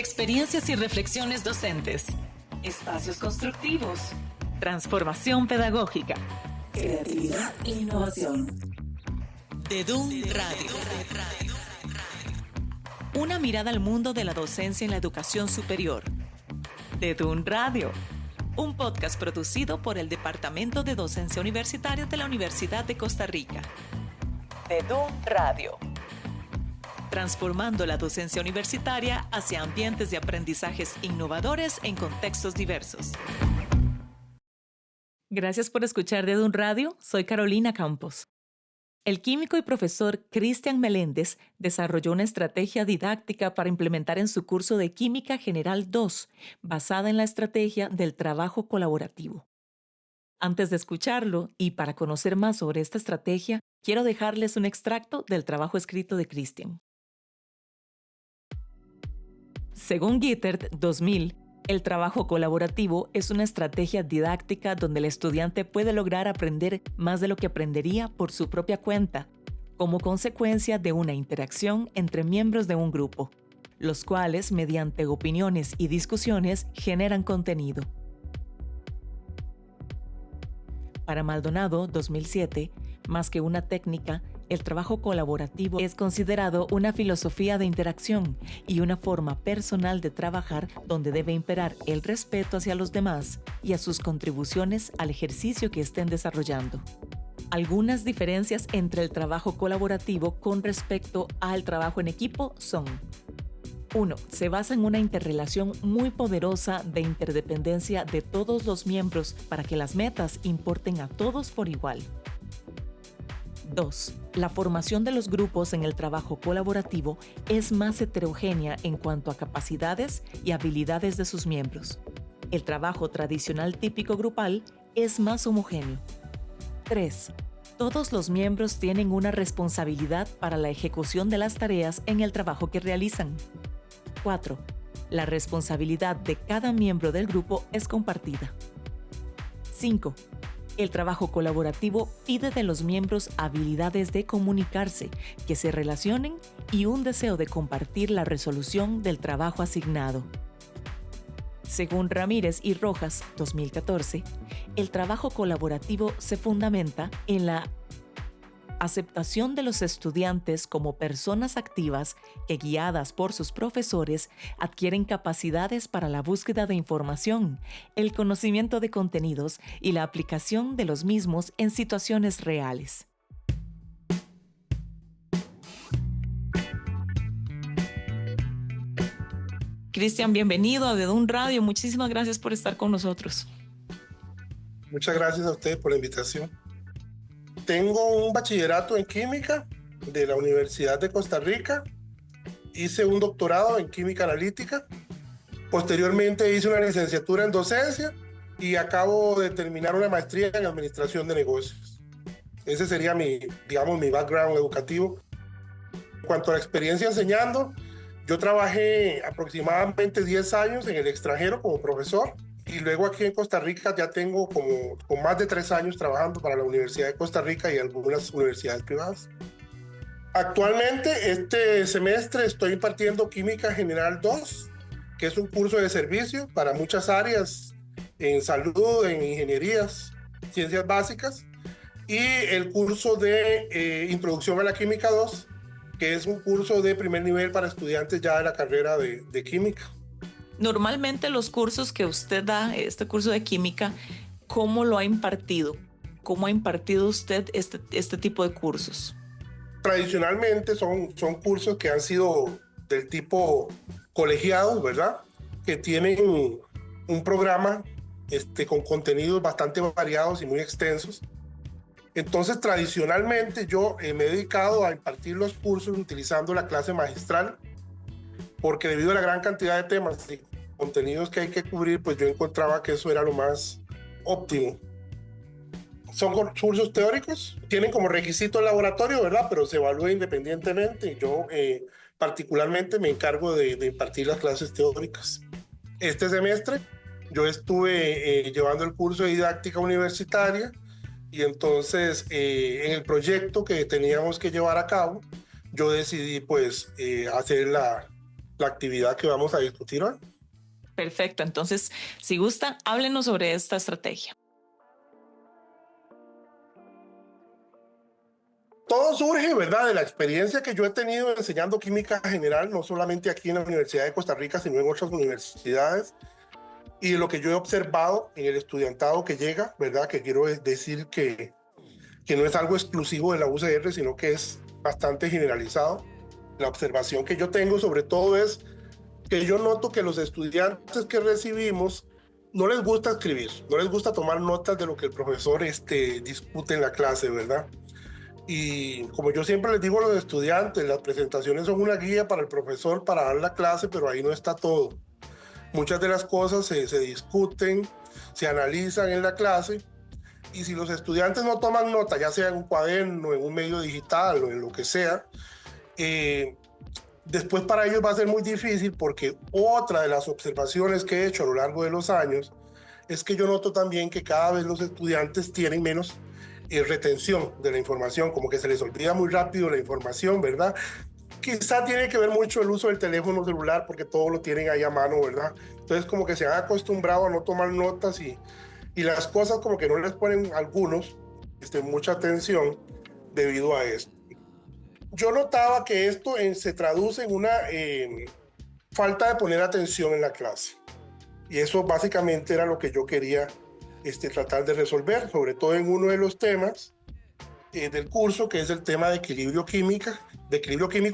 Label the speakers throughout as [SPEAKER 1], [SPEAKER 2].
[SPEAKER 1] Experiencias y reflexiones docentes. Espacios constructivos. Transformación pedagógica.
[SPEAKER 2] Creatividad e innovación.
[SPEAKER 1] DEDUN Radio. Una mirada al mundo de la docencia en la educación superior. DEDUN Radio. Un podcast producido por el Departamento de Docencia Universitaria de la Universidad de Costa Rica. DEDUN Radio. Transformando la docencia universitaria hacia ambientes de aprendizajes innovadores en contextos diversos. Gracias por escuchar DEDUN Radio. Soy Carolina Campos. El químico y profesor Cristian Meléndez desarrolló una estrategia didáctica para implementar en su curso de Química General 2, basada en la estrategia del trabajo colaborativo. Antes de escucharlo y para conocer más sobre esta estrategia, quiero dejarles un extracto del trabajo escrito de Cristian. Según Gittert 2000, el trabajo colaborativo es una estrategia didáctica donde el estudiante puede lograr aprender más de lo que aprendería por su propia cuenta, como consecuencia de una interacción entre miembros de un grupo, los cuales, mediante opiniones y discusiones, generan contenido. Para Maldonado 2007, más que una técnica, el trabajo colaborativo es considerado una filosofía de interacción y una forma personal de trabajar donde debe imperar el respeto hacia los demás y a sus contribuciones al ejercicio que estén desarrollando. Algunas diferencias entre el trabajo colaborativo con respecto al trabajo en equipo son: 1. Se basa en una interrelación muy poderosa de interdependencia de todos los miembros para que las metas importen a todos por igual. 2. La formación de los grupos en el trabajo colaborativo es más heterogénea en cuanto a capacidades y habilidades de sus miembros. El trabajo tradicional típico grupal es más homogéneo. 3. Todos los miembros tienen una responsabilidad para la ejecución de las tareas en el trabajo que realizan. 4. La responsabilidad de cada miembro del grupo es compartida. 5. El trabajo colaborativo pide de los miembros habilidades de comunicarse, que se relacionen y un deseo de compartir la resolución del trabajo asignado. Según Ramírez y Rojas, 2014, el trabajo colaborativo se fundamenta en la aceptación de los estudiantes como personas activas que, guiadas por sus profesores, adquieren capacidades para la búsqueda de información, el conocimiento de contenidos y la aplicación de los mismos en situaciones reales. Cristian, bienvenido a DEDUN Radio. Muchísimas gracias por estar con nosotros.
[SPEAKER 3] Muchas gracias a ustedes por la invitación. Tengo un bachillerato en química de la Universidad de Costa Rica. Hice un doctorado en química analítica. Posteriormente hice una licenciatura en docencia y acabo de terminar una maestría en administración de negocios. Ese sería mi background educativo. En cuanto a la experiencia enseñando, yo trabajé aproximadamente 10 años en el extranjero como profesor. Y luego aquí en Costa Rica ya tengo con más de 3 años trabajando para la Universidad de Costa Rica y algunas universidades privadas. Actualmente, este semestre estoy impartiendo Química General 2, que es un curso de servicio para muchas áreas en salud, en ingenierías, ciencias básicas, y el curso de Introducción a la Química 2, que es un curso de primer nivel para estudiantes ya de la carrera de química.
[SPEAKER 1] Normalmente los cursos que usted da, este curso de química, ¿cómo lo ha impartido? ¿Cómo ha impartido usted este tipo de cursos?
[SPEAKER 3] Tradicionalmente son cursos que han sido del tipo colegiados, ¿verdad? Que tienen un programa con contenidos bastante variados y muy extensos. Entonces, tradicionalmente yo me he dedicado a impartir los cursos utilizando la clase magistral, porque debido a la gran cantidad de temas y contenidos que hay que cubrir, pues yo encontraba que eso era lo más óptimo. Son cursos teóricos, tienen como requisito el laboratorio, ¿verdad? Pero se evalúa independientemente. Yo particularmente me encargo de impartir las clases teóricas. Este semestre yo estuve llevando el curso de didáctica universitaria y entonces en el proyecto que teníamos que llevar a cabo, yo decidí pues hacer la actividad que vamos a discutir hoy.
[SPEAKER 1] Perfecto, entonces, si gusta, háblenos sobre esta estrategia.
[SPEAKER 3] Todo surge, ¿verdad?, de la experiencia que yo he tenido enseñando química general, no solamente aquí en la Universidad de Costa Rica, sino en otras universidades, y de lo que yo he observado en el estudiantado que llega, ¿verdad?, que quiero decir que no es algo exclusivo de la UCR, sino que es bastante generalizado. La observación que yo tengo sobre todo es que yo noto que los estudiantes que recibimos no les gusta escribir, no les gusta tomar notas de lo que el profesor discute en la clase, ¿verdad? Y como yo siempre les digo a los estudiantes, las presentaciones son una guía para el profesor para dar la clase, pero ahí no está todo. Muchas de las cosas se discuten, se analizan en la clase, y si los estudiantes no toman nota, ya sea en un cuaderno, en un medio digital o en lo que sea, después para ellos va a ser muy difícil, porque otra de las observaciones que he hecho a lo largo de los años es que yo noto también que cada vez los estudiantes tienen menos retención de la información, como que se les olvida muy rápido la información, ¿verdad? Quizá tiene que ver mucho el uso del teléfono celular, porque todo lo tienen ahí a mano, ¿verdad? Entonces como que se han acostumbrado a no tomar notas, y las cosas como que no les ponen algunos mucha atención debido a esto. Yo notaba que esto se traduce en una falta de poner atención en la clase. Y eso básicamente era lo que yo quería tratar de resolver, sobre todo en uno de los temas del curso, que es el tema de equilibrio químico,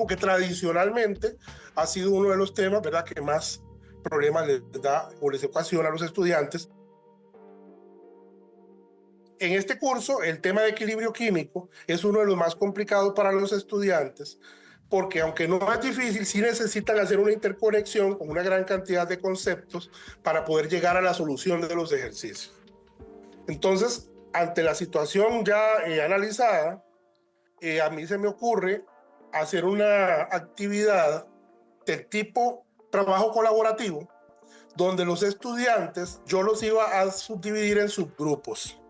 [SPEAKER 3] que tradicionalmente ha sido uno de los temas, ¿verdad?, que más problemas les da o les ocasiona a los estudiantes. En este curso, el tema de equilibrio químico es uno de los más complicados para los estudiantes, porque aunque no es difícil, sí necesitan hacer una interconexión con una gran cantidad de conceptos para poder llegar a la solución de los ejercicios. Entonces, ante la situación ya analizada, a mí se me ocurre hacer una actividad del tipo trabajo colaborativo, donde los estudiantes yo los iba a subdividir en subgrupos,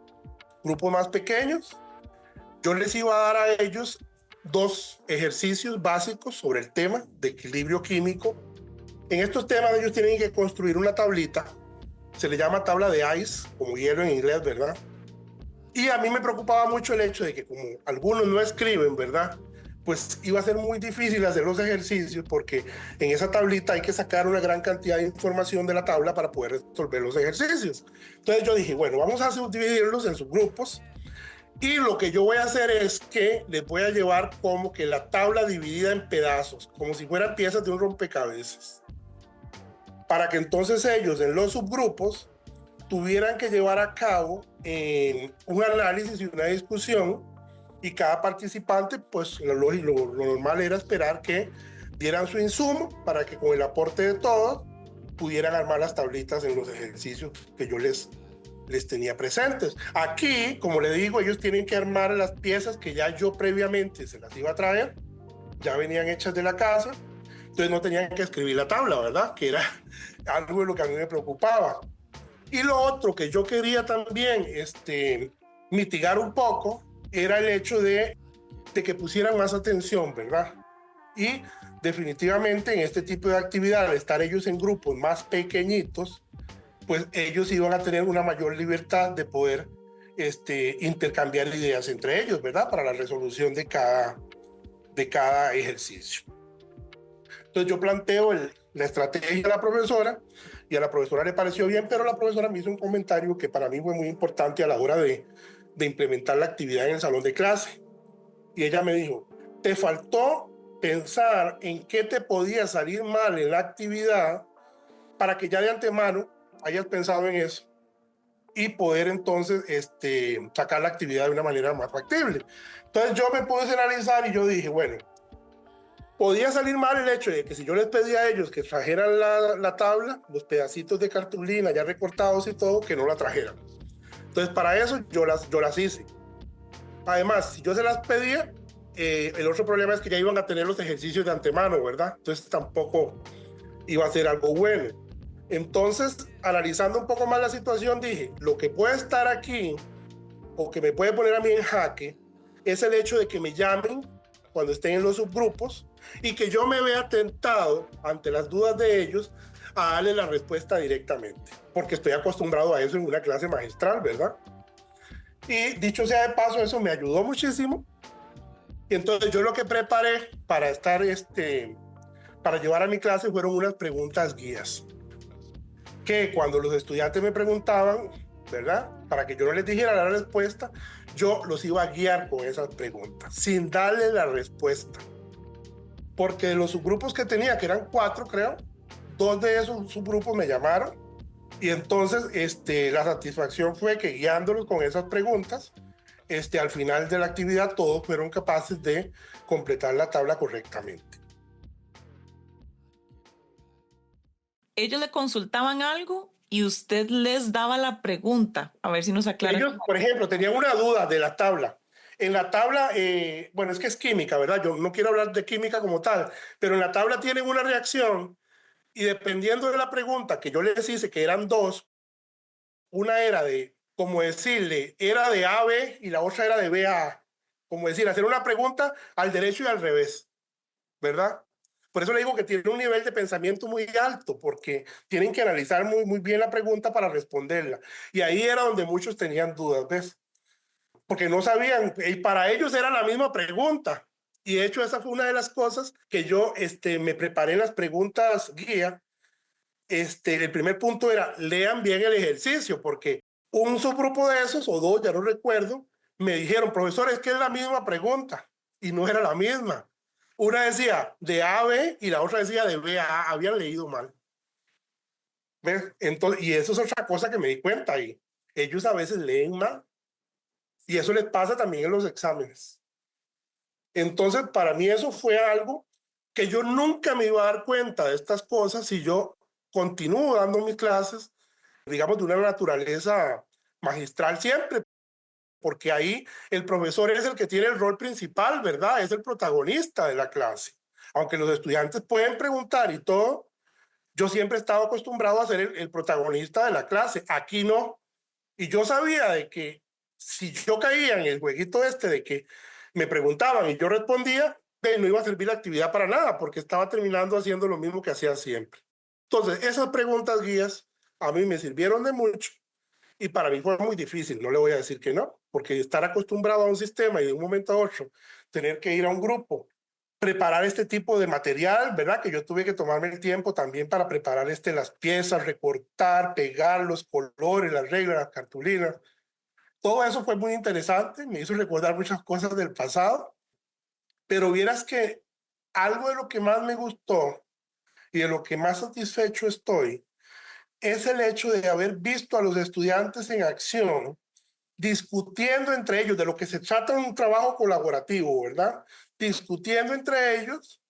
[SPEAKER 3] grupos más pequeños. Yo les iba a dar a ellos 2 ejercicios básicos sobre el tema de equilibrio químico. En estos temas ellos tienen que construir una tablita, se le llama tabla de ICE, como hielo en inglés, ¿verdad? Y a mí me preocupaba mucho el hecho de que como algunos no escriben, ¿verdad?, pues iba a ser muy difícil hacer los ejercicios, porque en esa tablita hay que sacar una gran cantidad de información de la tabla para poder resolver los ejercicios. Entonces yo dije, bueno, vamos a subdividirlos en subgrupos, y lo que yo voy a hacer es que les voy a llevar como que la tabla dividida en pedazos, como si fueran piezas de un rompecabezas, para que entonces ellos en los subgrupos tuvieran que llevar a cabo un análisis y una discusión, y cada participante, pues lo normal era esperar que dieran su insumo para que con el aporte de todos pudieran armar las tablitas en los ejercicios que yo les tenía presentes. Aquí, como le digo, ellos tienen que armar las piezas que ya yo previamente se las iba a traer, ya venían hechas de la casa, entonces no tenían que escribir la tabla, ¿verdad?, que era algo de lo que a mí me preocupaba. Y lo otro que yo quería también mitigar un poco era el hecho de que pusieran más atención, ¿verdad? Y definitivamente en este tipo de actividad, al estar ellos en grupos más pequeñitos, pues ellos iban a tener una mayor libertad de poder intercambiar ideas entre ellos, ¿verdad?, para la resolución de cada ejercicio. Entonces yo planteo la estrategia de la profesora, y a la profesora le pareció bien, pero la profesora me hizo un comentario que para mí fue muy importante a la hora de implementar la actividad en el salón de clase. Y ella me dijo, te faltó pensar en qué te podía salir mal en la actividad para que ya de antemano hayas pensado en eso y poder entonces sacar la actividad de una manera más factible. Entonces yo me puse a analizar y yo dije, bueno, podía salir mal el hecho de que si yo les pedía a ellos que trajeran la tabla, los pedacitos de cartulina ya recortados y todo, que no la trajeran. Entonces para eso yo las hice. Además, si yo se las pedía, el otro problema es que ya iban a tener los ejercicios de antemano, ¿verdad? Entonces tampoco iba a ser algo bueno. Entonces, analizando un poco más la situación, dije, lo que puede estar aquí o que me puede poner a mí en jaque es el hecho de que me llamen cuando estén en los subgrupos y que yo me vea tentado ante las dudas de ellos a darle la respuesta directamente, porque estoy acostumbrado a eso en una clase magistral, ¿verdad? Y dicho sea de paso, eso me ayudó muchísimo. Y entonces yo lo que preparé para para llevar a mi clase fueron unas preguntas guías, que cuando los estudiantes me preguntaban, ¿verdad? Para que yo no les dijera la respuesta, yo los iba a guiar con esas preguntas, sin darle la respuesta. Porque de los subgrupos que tenía, que eran 4, creo, 2 de esos subgrupos me llamaron y entonces la satisfacción fue que guiándolos con esas preguntas, al final de la actividad todos fueron capaces de completar la tabla correctamente.
[SPEAKER 1] Ellos le consultaban algo y usted les daba la pregunta. A ver si nos aclara.
[SPEAKER 3] Ellos, por ejemplo, tenían una duda de la tabla. En la tabla, bueno, es que es química, ¿verdad? Yo no quiero hablar de química como tal, pero en la tabla tienen una reacción y dependiendo de la pregunta que yo les hice, que eran 2, una era de, como decirle, era de A a B y la otra era de B a A. Como decir, hacer una pregunta al derecho y al revés, ¿verdad? Por eso le digo que tiene un nivel de pensamiento muy alto, porque tienen que analizar muy, muy bien la pregunta para responderla. Y ahí era donde muchos tenían dudas, ¿ves? Porque no sabían, y para ellos era la misma pregunta. Y de hecho esa fue una de las cosas que yo me preparé en las preguntas guía. El primer punto era, lean bien el ejercicio, porque un subgrupo de esos, o 2, ya no recuerdo, me dijeron, profesor, es que es la misma pregunta, y no era la misma. Una decía de A a B y la otra decía de B a A, habían leído mal. ¿Ves? Entonces, y eso es otra cosa que me di cuenta, y ellos a veces leen mal, y eso les pasa también en los exámenes. Entonces, para mí eso fue algo que yo nunca me iba a dar cuenta de estas cosas si yo continúo dando mis clases, digamos, de una naturaleza magistral siempre, porque ahí el profesor es el que tiene el rol principal, ¿verdad? Es el protagonista de la clase. Aunque los estudiantes pueden preguntar y todo, yo siempre he estado acostumbrado a ser el protagonista de la clase. Aquí no. Y yo sabía de que si yo caía en el jueguito de que me preguntaban y yo respondía, no iba a servir la actividad para nada, porque estaba terminando haciendo lo mismo que hacía siempre. Entonces, esas preguntas guías a mí me sirvieron de mucho y para mí fue muy difícil, no le voy a decir que no, porque estar acostumbrado a un sistema y de un momento a otro tener que ir a un grupo, preparar este tipo de material, ¿verdad? Que yo tuve que tomarme el tiempo también para preparar las piezas, recortar, pegar los colores, las reglas, las cartulinas. Todo eso fue muy interesante, me hizo recordar muchas cosas del pasado, pero vieras que algo de lo que más me gustó y de lo que más satisfecho estoy es el hecho de haber visto a los estudiantes en acción, discutiendo entre ellos, de lo que se trata en un trabajo colaborativo, ¿verdad? Discutiendo entre ellos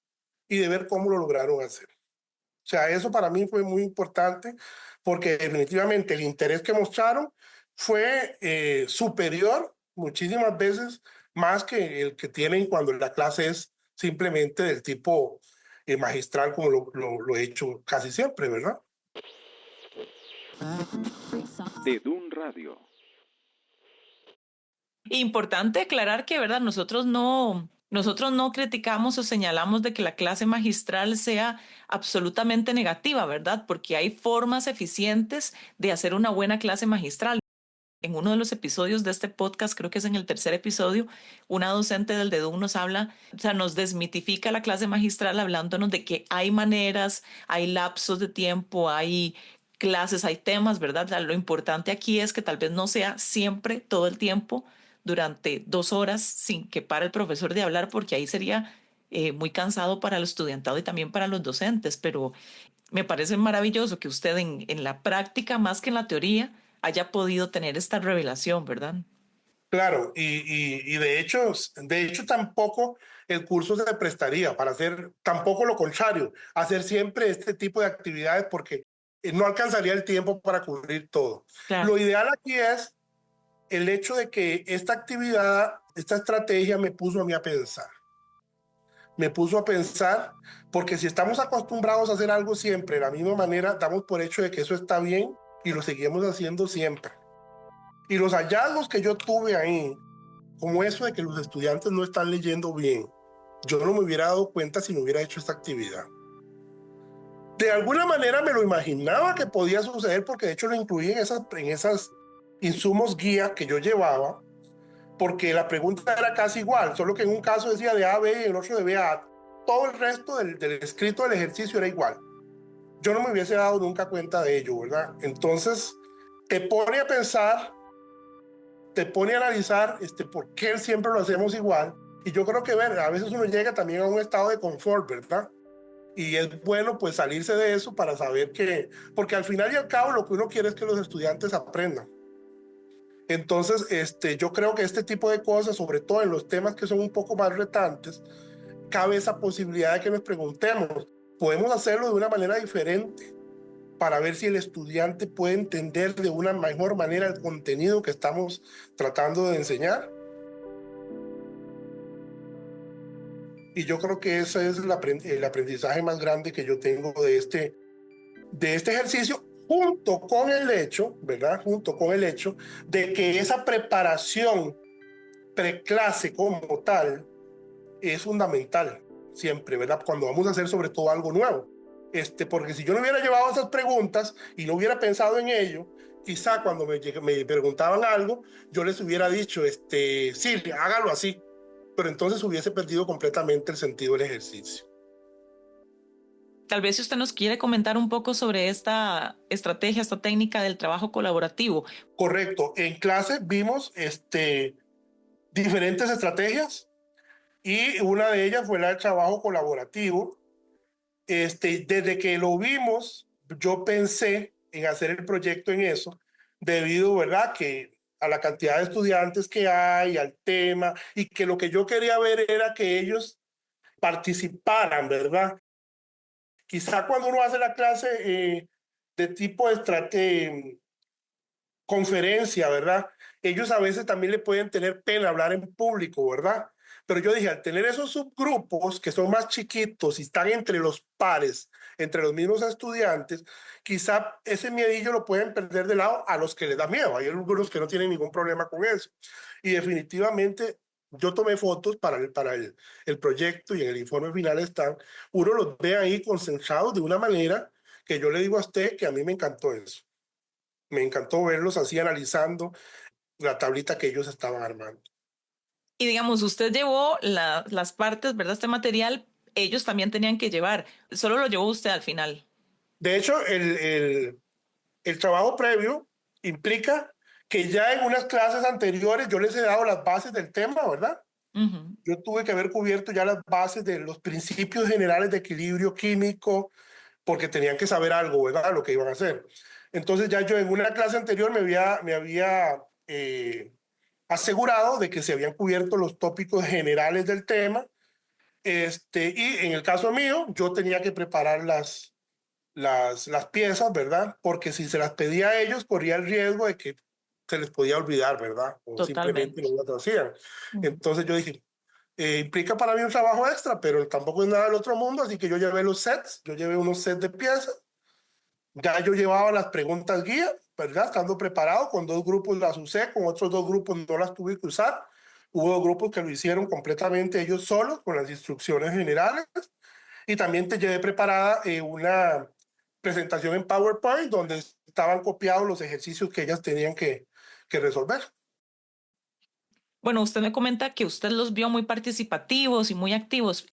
[SPEAKER 3] y de ver cómo lo lograron hacer. O sea, eso para mí fue muy importante porque definitivamente el interés que mostraron fue superior muchísimas veces más que el que tienen cuando la clase es simplemente del tipo magistral como lo he hecho casi siempre, ¿verdad?
[SPEAKER 4] De Dun Radio.
[SPEAKER 1] Importante aclarar que, ¿verdad? Nosotros no criticamos o señalamos de que la clase magistral sea absolutamente negativa, ¿verdad? Porque hay formas eficientes de hacer una buena clase magistral. En uno de los episodios de este podcast, creo que es en el 3er episodio, una docente del DEDUM nos habla, o sea, nos desmitifica la clase magistral hablándonos de que hay maneras, hay lapsos de tiempo, hay clases, hay temas, ¿verdad? Lo importante aquí es que tal vez no sea siempre, todo el tiempo, durante 2 horas sin que pare el profesor de hablar, porque ahí sería muy cansado para el estudiantado y también para los docentes, pero me parece maravilloso que usted en la práctica, más que en la teoría, haya podido tener esta revelación, ¿verdad?
[SPEAKER 3] Claro, y de hecho tampoco el curso se prestaría para hacer, tampoco lo contrario, hacer siempre este tipo de actividades porque no alcanzaría el tiempo para cubrir todo.
[SPEAKER 1] Claro.
[SPEAKER 3] Lo ideal aquí es el hecho de que esta actividad, esta estrategia me puso a mí a pensar. Me puso a pensar, porque si estamos acostumbrados a hacer algo siempre de la misma manera, damos por hecho de que eso está bien y lo seguimos haciendo siempre. Y los hallazgos que yo tuve ahí, como eso de que los estudiantes no están leyendo bien, yo no me hubiera dado cuenta si no hubiera hecho esta actividad. De alguna manera me lo imaginaba que podía suceder porque de hecho lo incluí en esas insumos guía que yo llevaba, porque la pregunta era casi igual, solo que en un caso decía de A a B y en el otro de B a A. Todo el resto del escrito del ejercicio era igual. Yo no me hubiese dado nunca cuenta de ello, ¿verdad? Entonces, te pone a pensar, te pone a analizar por qué siempre lo hacemos igual. Y yo creo que a veces uno llega también a un estado de confort, ¿verdad? Y es bueno pues salirse de eso para saber que, porque al final y al cabo lo que uno quiere es que los estudiantes aprendan. Entonces, yo creo que este tipo de cosas, sobre todo en los temas que son un poco más retantes, cabe esa posibilidad de que nos preguntemos, ¿podemos hacerlo de una manera diferente para ver si el estudiante puede entender de una mejor manera el contenido que estamos tratando de enseñar? Y yo creo que ese es el aprendizaje más grande que yo tengo de este ejercicio, junto con el hecho, ¿verdad? Junto con el hecho de que esa preparación preclase como tal es fundamental siempre, ¿verdad? Cuando vamos a hacer sobre todo algo nuevo. Porque si yo no hubiera llevado esas preguntas y no hubiera pensado en ello, quizá cuando me preguntaban algo, yo les hubiera dicho, sí, hágalo así, pero entonces hubiese perdido completamente el sentido del ejercicio.
[SPEAKER 1] Tal vez si usted nos quiere comentar un poco sobre esta estrategia, esta técnica del trabajo colaborativo.
[SPEAKER 3] Correcto. En clase vimos diferentes estrategias y una de ellas fue la del trabajo colaborativo. Desde que lo vimos, yo pensé en hacer el proyecto en eso, debido, ¿verdad?, que a la cantidad de estudiantes que hay, al tema, y que lo que yo quería ver era que ellos participaran, ¿verdad? Quizá cuando uno hace la clase de tipo conferencia, ¿verdad? Ellos a veces también le pueden tener pena hablar en público, ¿verdad? Pero yo dije, al tener esos subgrupos que son más chiquitos y están entre los pares, entre los mismos estudiantes, quizá ese miedillo lo pueden perder de lado a los que les da miedo. Hay algunos que no tienen ningún problema con eso. Y definitivamente yo tomé fotos para el proyecto y en el informe final están. Uno los ve ahí concentrados de una manera que yo le digo a usted que a mí me encantó eso. Me encantó verlos así analizando la tablita que ellos estaban armando.
[SPEAKER 1] Y digamos, usted llevó las partes, ¿verdad? Este material, ellos también tenían que llevar. Solo lo llevó usted al final.
[SPEAKER 3] De hecho, el trabajo previo implica que ya en unas clases anteriores yo les he dado las bases del tema, ¿verdad?
[SPEAKER 1] Ujú.
[SPEAKER 3] Yo tuve que haber cubierto ya las bases de los principios generales de equilibrio químico, porque tenían que saber algo, ¿verdad? Lo que iban a hacer. Entonces ya yo en una clase anterior me había asegurado de que se habían cubierto los tópicos generales del tema. Y en el caso mío, yo tenía que preparar las piezas, ¿verdad? Porque si se las pedía a ellos, corría el riesgo de que se les podía olvidar, ¿verdad? O simplemente
[SPEAKER 1] Totalmente.
[SPEAKER 3] no las hacían.
[SPEAKER 1] Ujú.
[SPEAKER 3] Entonces yo dije, implica para mí un trabajo extra, pero tampoco es nada del otro mundo, así que yo llevé los sets, yo llevé unos sets de piezas, ya yo llevaba las preguntas guía, ¿verdad? Estando preparado, con 2 grupos las usé, con otros 2 grupos no las tuve que usar. Hubo 2 grupos que lo hicieron completamente ellos solos, con las instrucciones generales. Y también te llevé preparada una presentación en PowerPoint donde estaban copiados los ejercicios que ellas tenían que resolver.
[SPEAKER 1] Bueno, usted me comenta que usted los vio muy participativos y muy activos,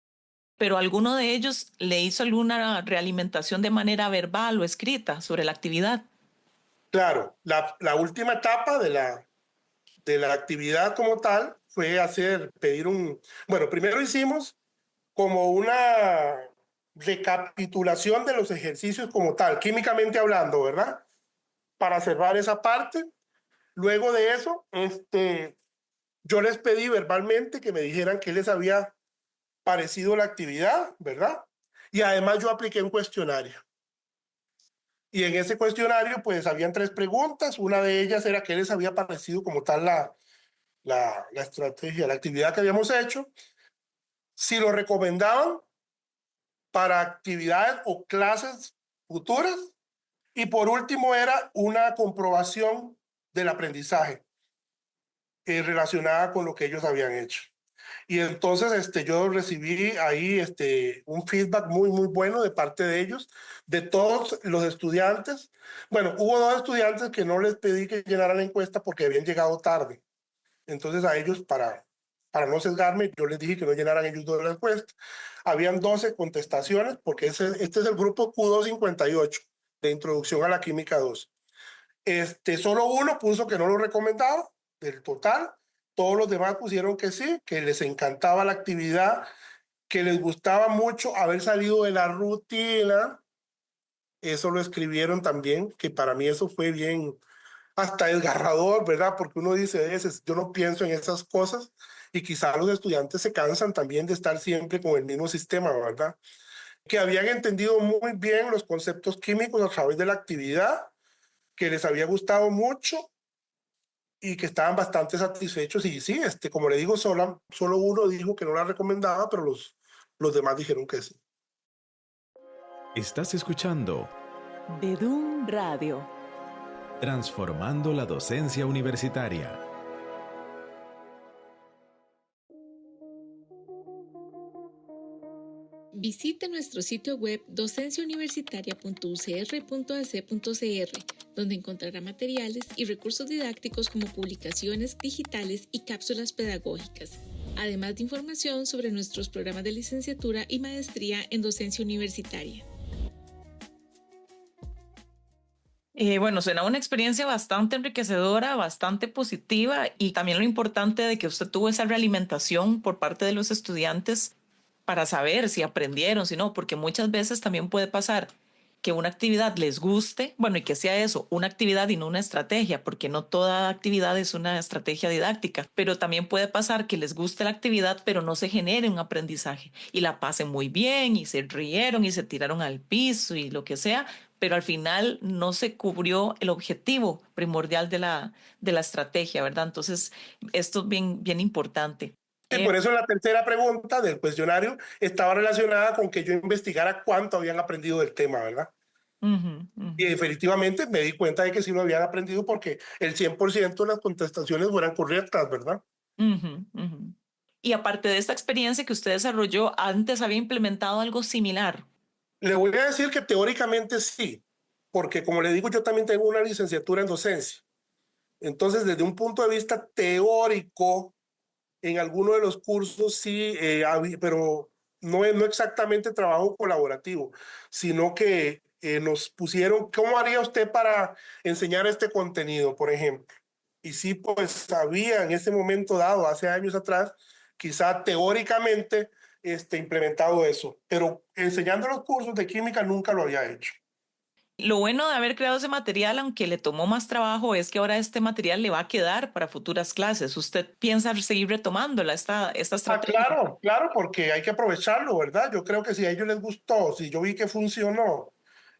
[SPEAKER 1] pero ¿alguno de ellos le hizo alguna realimentación de manera verbal o escrita sobre la actividad?
[SPEAKER 3] Claro, la última etapa de la actividad como tal fue pedir bueno, primero hicimos como una recapitulación de los ejercicios como tal, químicamente hablando, ¿verdad? Para cerrar esa parte. Luego de eso, yo les pedí verbalmente que me dijeran qué les había parecido la actividad, ¿verdad? Y además yo apliqué un cuestionario. Y en ese cuestionario, pues, habían 3 preguntas. Una de ellas era qué les había parecido como tal la estrategia, la actividad que habíamos hecho, si lo recomendaban para actividades o clases futuras. Y por último era una comprobación del aprendizaje relacionada con lo que ellos habían hecho. Y entonces yo recibí ahí un feedback muy, muy bueno de parte de ellos, de todos los estudiantes. Bueno, hubo 2 estudiantes que no les pedí que llenaran la encuesta porque habían llegado tarde. Entonces a ellos, para no sesgarme, yo les dije que no llenaran ellos 2 la encuesta. Habían 12 contestaciones porque este es el grupo Q258 de Introducción a la Química 2. Solo uno puso que no lo recomendaba del total. Todos los demás pusieron que sí, que les encantaba la actividad, que les gustaba mucho haber salido de la rutina. Eso lo escribieron también, que para mí eso fue bien, hasta desgarrador, ¿verdad? Porque uno dice, yo no pienso en esas cosas y quizá los estudiantes se cansan también de estar siempre con el mismo sistema, ¿verdad? Que habían entendido muy bien los conceptos químicos a través de la actividad, que les había gustado mucho y que estaban bastante satisfechos. Y sí, como le digo, solo uno dijo que no la recomendaba, pero los demás dijeron que sí.
[SPEAKER 5] Estás escuchando
[SPEAKER 2] Dedum Radio.
[SPEAKER 5] Transformando la docencia universitaria.
[SPEAKER 6] Visite nuestro sitio web docenciauniversitaria.ucr.ac.cr, donde encontrará materiales y recursos didácticos como publicaciones digitales y cápsulas pedagógicas, además de información sobre nuestros programas de licenciatura y maestría en docencia universitaria.
[SPEAKER 1] Bueno, suena una experiencia bastante enriquecedora, bastante positiva, y también lo importante de que usted tuvo esa realimentación por parte de los estudiantes para saber si aprendieron, si no, porque muchas veces también puede pasar que una actividad les guste, bueno, y que sea eso, una actividad y no una estrategia, porque no toda actividad es una estrategia didáctica, pero también puede pasar que les guste la actividad, pero no se genere un aprendizaje y la pasen muy bien y se rieron y se tiraron al piso y lo que sea, pero al final no se cubrió el objetivo primordial de la estrategia, ¿verdad? Entonces, esto es bien, bien importante.
[SPEAKER 3] Y por eso la tercera pregunta del cuestionario estaba relacionada con que yo investigara cuánto habían aprendido del tema, ¿verdad? Y efectivamente me di cuenta de que sí lo habían aprendido porque el 100% de las contestaciones fueran correctas, ¿verdad?
[SPEAKER 1] Y aparte de esta experiencia que usted desarrolló, ¿antes había implementado algo similar?
[SPEAKER 3] Le voy a decir que teóricamente sí, porque como le digo, yo también tengo una licenciatura en docencia. Entonces, desde un punto de vista teórico, en alguno de los cursos sí, pero no exactamente trabajo colaborativo, sino que nos pusieron, ¿cómo haría usted para enseñar este contenido, por ejemplo? Y sí, pues había en ese momento dado, hace años atrás, quizá teóricamente implementado eso, pero enseñando los cursos de química nunca lo había hecho.
[SPEAKER 1] Lo bueno de haber creado ese material, aunque le tomó más trabajo, es que ahora este material le va a quedar para futuras clases. ¿Usted piensa seguir retomándola, esta estrategia?
[SPEAKER 3] Claro, claro, porque hay que aprovecharlo, ¿verdad? Yo creo que si a ellos les gustó, si yo vi que funcionó,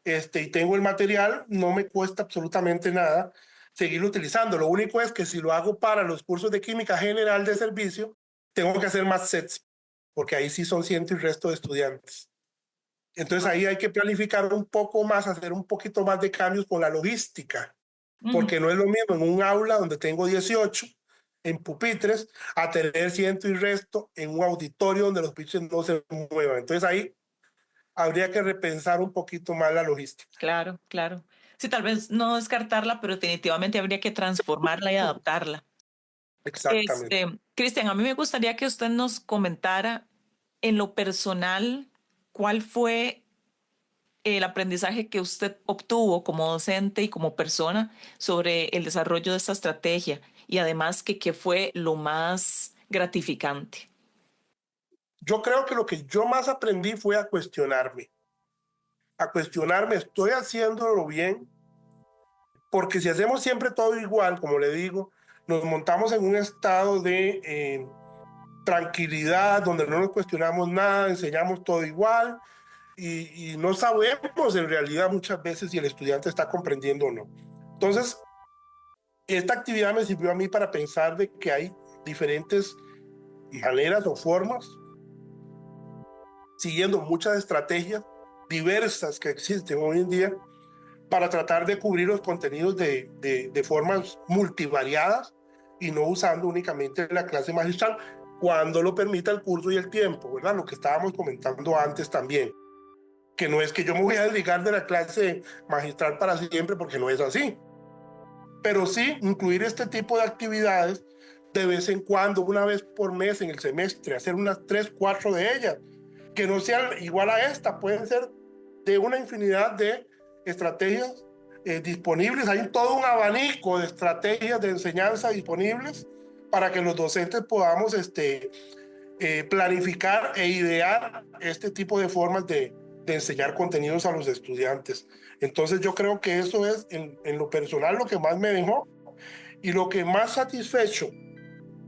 [SPEAKER 3] y tengo el material, no me cuesta absolutamente nada seguirlo utilizando. Lo único es que si lo hago para los cursos de química general de servicio, tengo que hacer más sets, porque ahí sí son ciento y resto de estudiantes. Entonces ahí hay que planificar un poco más, hacer un poquito más de cambios con la logística, porque no es lo mismo en un aula donde tengo 18 en pupitres a tener ciento y resto en un auditorio donde los pupitres no se muevan. Entonces ahí habría que repensar un poquito más la logística.
[SPEAKER 1] Claro, claro. Sí, tal vez no descartarla, pero definitivamente habría que transformarla y adaptarla.
[SPEAKER 3] Exactamente.
[SPEAKER 1] Cristian, a mí me gustaría que usted nos comentara en lo personal cuál fue el aprendizaje que usted obtuvo como docente y como persona sobre el desarrollo de esta estrategia, y además qué fue lo más gratificante.
[SPEAKER 3] Yo creo que lo que yo más aprendí fue a cuestionarme, estoy haciéndolo bien, porque si hacemos siempre todo igual, como le digo, nos montamos en un estado de tranquilidad, donde no nos cuestionamos nada, enseñamos todo igual y no sabemos en realidad muchas veces si el estudiante está comprendiendo o no. Entonces, esta actividad me sirvió a mí para pensar de que hay diferentes maneras o formas, siguiendo muchas estrategias diversas que existen hoy en día para tratar de cubrir los contenidos de formas multivariadas y no usando únicamente la clase magistral, cuando lo permita el curso y el tiempo, ¿verdad? Lo que estábamos comentando antes también, que no es que yo me voy a desligar de la clase magistral para siempre, porque no es así, pero sí incluir este tipo de actividades de vez en cuando, una vez por mes en el semestre, hacer unas 3, 4 de ellas, que no sean igual a esta, pueden ser de una infinidad de estrategias disponibles. Hay todo un abanico de estrategias de enseñanza disponibles para que los docentes podamos planificar e idear este tipo de formas de enseñar contenidos a los estudiantes. Entonces yo creo que eso es en lo personal lo que más me dejó y lo que más satisfecho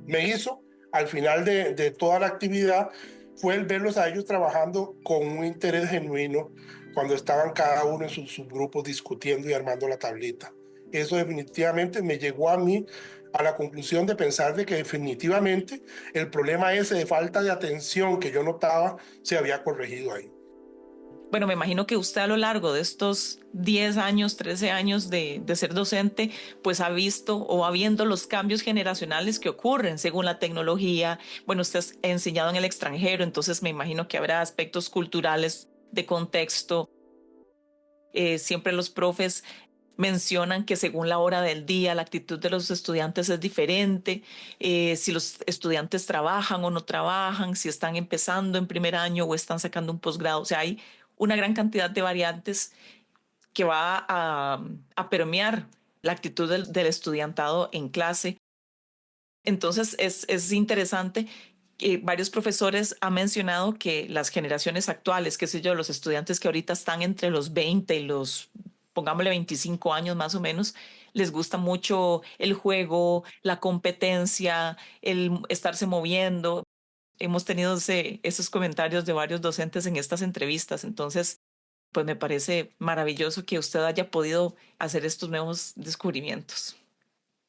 [SPEAKER 3] me hizo al final de toda la actividad fue el verlos a ellos trabajando con un interés genuino cuando estaban cada uno en sus subgrupos discutiendo y armando la tablita. Eso definitivamente me llegó a mí a la conclusión de pensar de que definitivamente el problema ese de falta de atención que yo notaba se había corregido ahí.
[SPEAKER 1] Bueno, me imagino que usted a lo largo de estos 10 años, 13 años de ser docente, pues ha visto o va viendo los cambios generacionales que ocurren según la tecnología. Bueno, usted ha enseñado en el extranjero, entonces me imagino que habrá aspectos culturales de contexto. Siempre los profes mencionan que según la hora del día, la actitud de los estudiantes es diferente, si los estudiantes trabajan o no trabajan, si están empezando en primer año o están sacando un posgrado. O sea, hay una gran cantidad de variantes que va a permear la actitud del estudiantado en clase. Entonces, es interesante que varios profesores han mencionado que las generaciones actuales, qué sé yo, los estudiantes que ahorita están entre los 20 y los, pongámosle 25 años más o menos, les gusta mucho el juego, la competencia, el estarse moviendo. Hemos tenido esos comentarios de varios docentes en estas entrevistas, entonces pues me parece maravilloso que usted haya podido hacer estos nuevos descubrimientos.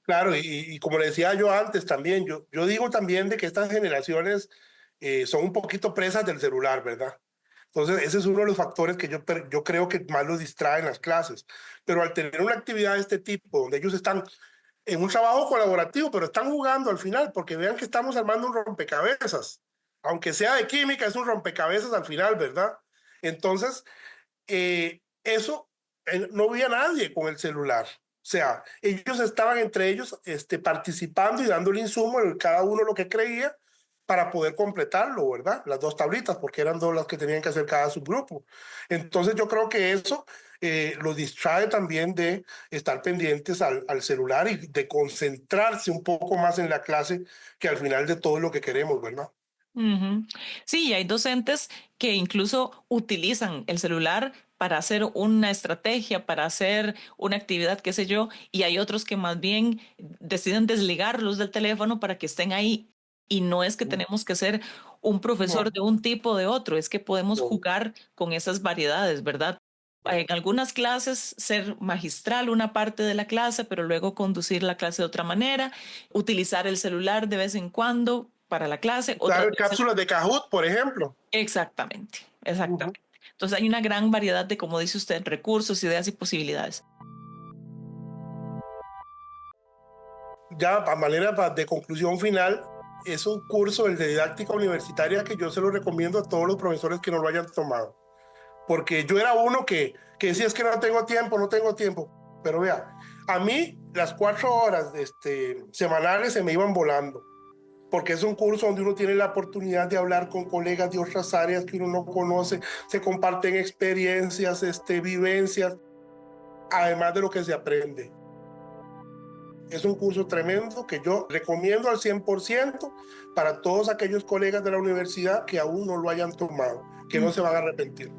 [SPEAKER 3] Claro, y como le decía yo antes también, yo digo también de que estas generaciones son un poquito presas del celular, ¿verdad? Entonces, ese es uno de los factores que yo creo que más los distrae en las clases. Pero al tener una actividad de este tipo, donde ellos están en un trabajo colaborativo, pero están jugando al final, porque vean que estamos armando un rompecabezas. Aunque sea de química, es un rompecabezas al final, ¿verdad? Entonces, eso no había nadie con el celular. O sea, ellos estaban entre ellos participando y dándole insumo en cada uno lo que creía para poder completarlo, ¿verdad? Las 2 tablitas, porque eran 2 las que tenían que hacer cada subgrupo. Entonces yo creo que eso los distrae también de estar pendientes al celular y de concentrarse un poco más en la clase, que al final de todo es lo que queremos, ¿verdad?
[SPEAKER 1] Ujú. Sí, y hay docentes que incluso utilizan el celular para hacer una estrategia, para hacer una actividad, qué sé yo, y hay otros que más bien deciden desligarlos del teléfono para que estén ahí. Y no es que tenemos que ser un profesor
[SPEAKER 3] No,
[SPEAKER 1] de un tipo o de otro, es que podemos
[SPEAKER 3] no.
[SPEAKER 1] jugar con esas variedades, ¿verdad? En algunas clases ser magistral una parte de la clase, pero luego conducir la clase de otra manera, utilizar el celular de vez en cuando para la clase, otras
[SPEAKER 3] Usar
[SPEAKER 1] veces.
[SPEAKER 3] cápsulas de Kahoot, por ejemplo.
[SPEAKER 1] Exactamente,
[SPEAKER 3] Ujú.
[SPEAKER 1] exactamente. Entonces hay una gran variedad de, como dice usted, recursos, ideas y posibilidades.
[SPEAKER 3] Ya a manera de conclusión final, es un curso, el de didáctica universitaria, que yo se lo recomiendo a todos los profesores que no lo hayan tomado. Porque yo era uno que decía, es que no tengo tiempo, no tengo tiempo. Pero vea, a mí las 4 horas semanales se me iban volando. Porque es un curso donde uno tiene la oportunidad de hablar con colegas de otras áreas que uno no conoce, se comparten experiencias, vivencias, además de lo que se aprende. Es un curso tremendo que yo recomiendo al 100% para todos aquellos colegas de la universidad que aún no lo hayan tomado, que no se van a arrepentir.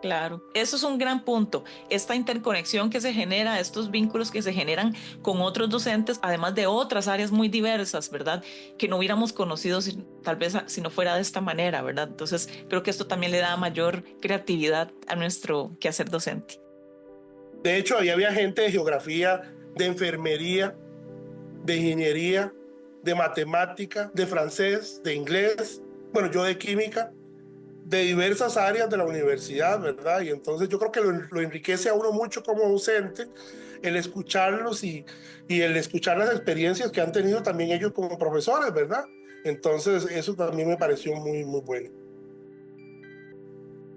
[SPEAKER 1] Claro, eso es un gran punto. Esta interconexión que se genera, estos vínculos que se generan con otros docentes, además de otras áreas muy diversas, ¿verdad? Que no hubiéramos conocido tal vez si no fuera de esta manera, ¿verdad? Entonces, creo que esto también le da mayor creatividad a nuestro quehacer docente.
[SPEAKER 3] De hecho, ahí había gente de geografía, de enfermería, de ingeniería, de matemática, de francés, de inglés, bueno, yo de química, de diversas áreas de la universidad, ¿verdad? Y entonces yo creo que lo enriquece a uno mucho como docente el escucharlos y el escuchar las experiencias que han tenido también ellos como profesores, ¿verdad? Entonces eso también me pareció muy, muy bueno.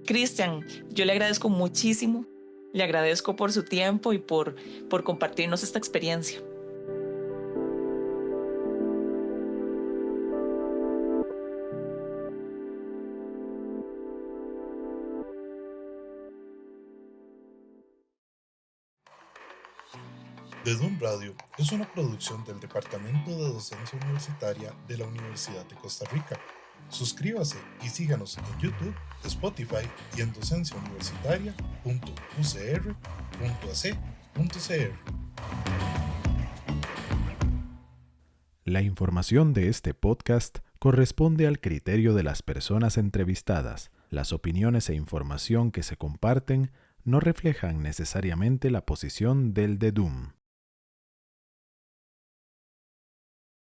[SPEAKER 1] Cristian, yo le agradezco muchísimo, le agradezco por su tiempo y por compartirnos esta experiencia.
[SPEAKER 7] Dedum Radio es una producción del Departamento de Docencia Universitaria de la Universidad de Costa Rica. Suscríbase y síganos en YouTube, Spotify y en docenciauniversitaria.ucr.ac.cr.
[SPEAKER 5] La información de este podcast corresponde al criterio de las personas entrevistadas. Las opiniones e información que se comparten no reflejan necesariamente la posición del Dedum.